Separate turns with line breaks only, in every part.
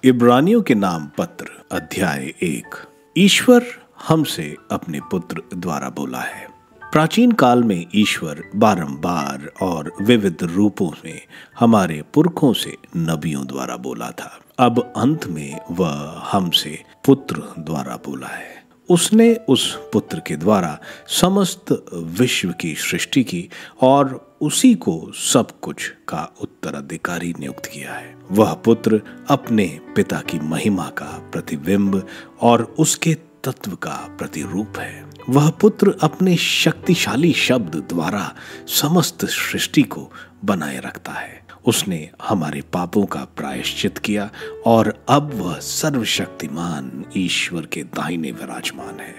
इब्रानियों के नाम पत्र अध्याय 1। ईश्वर हमसे अपने पुत्र द्वारा बोला है। प्राचीन काल में ईश्वर बारंबार और विविध रूपों में हमारे पुरखों से नबियों द्वारा बोला था। अब अंत में वह हमसे पुत्र द्वारा बोला है। उसने उस पुत्र के द्वारा समस्त विश्व की सृष्टि की और उसी को सब कुछ का उत्तराधिकारी नियुक्त किया है। वह पुत्र अपने पिता की महिमा का प्रतिबिंब और उसके तत्व का प्रतिरूप है। वह पुत्र अपने शक्तिशाली शब्द द्वारा समस्त सृष्टि को बनाए रखता है। उसने हमारे पापों का प्रायश्चित किया और अब वह सर्वशक्तिमान ईश्वर के दाहिने विराजमान है।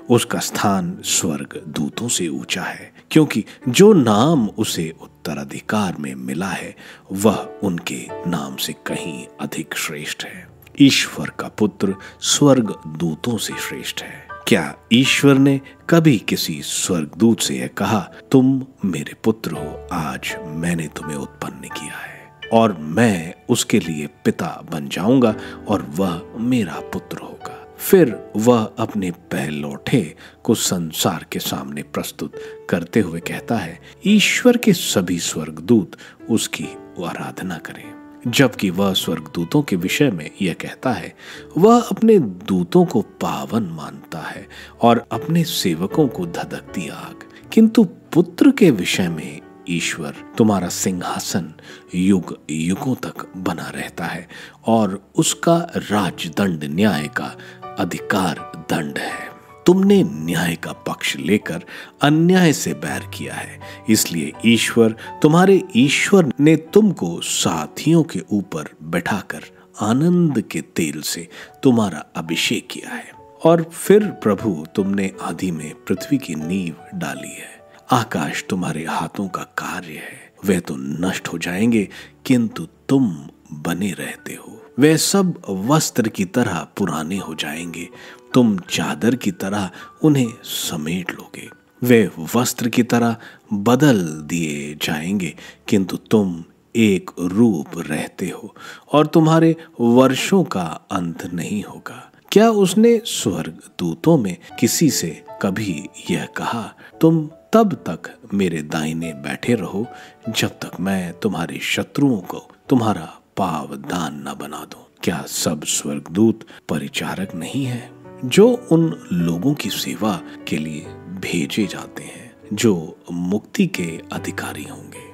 उसका स्थान स्वर्ग दूतों से ऊंचा है, क्योंकि जो नाम उसे उत्तराधिकार में मिला है वह उनके नाम से कहीं अधिक श्रेष्ठ है। ईश्वर का पुत्र स्वर्ग दूतों से श्रेष्ठ है। क्या ईश्वर ने कभी किसी स्वर्गदूत से यह कहा, तुम मेरे पुत्र हो, आज मैंने तुम्हें उत्पन्न किया है और मैं उसके लिए पिता बन जाऊंगा और वह मेरा पुत्र होगा। फिर वह अपने पहलौठे को संसार के सामने प्रस्तुत करते हुए कहता है, ईश्वर के सभी स्वर्गदूत उसकी आराधना करें। जबकि वह स्वर्गदूतों के विषय में यह कहता है, वह अपने दूतों को पावन मानता है और अपने सेवकों को धधकती आग। किंतु पुत्र के विषय में ईश्वर, तुम्हारा सिंहासन युग युगों तक बना रहता है और उसका राजदंड न्याय का अधिकार दंड है। तुमने न्याय का पक्ष लेकर अन्याय से बैर किया है, इसलिए ईश्वर, तुम्हारे ईश्वर ने तुमको साथियों के ऊपर बैठाकर आनंद के तेल से तुम्हारा अभिषेक किया है। और फिर प्रभु, तुमने आदि में पृथ्वी की नींव डाली है। आकाश तुम्हारे हाथों का कार्य है। वे तो नष्ट हो जाएंगे, किंतु तुम बने रहते हो। वे सब वस्त्र की तरह पुराने हो जाएंगे, तुम चादर की तरह उन्हें समेट लोगे। वे वस्त्र की तरह बदल दिए जाएंगे, किंतु तुम एक रूप रहते हो और तुम्हारे वर्षों का अंत नहीं होगा। क्या उसने स्वर्ग दूतों में किसी से कभी यह कहा, तुम तब तक मेरे दाहिने बैठे रहो जब तक मैं तुम्हारे शत्रुओं को तुम्हारा पावदान न बना दूं? क्या सब स्वर्गदूत परिचारक नहीं है, जो उन लोगों की सेवा के लिए भेजे जाते हैं जो मुक्ति के अधिकारी होंगे?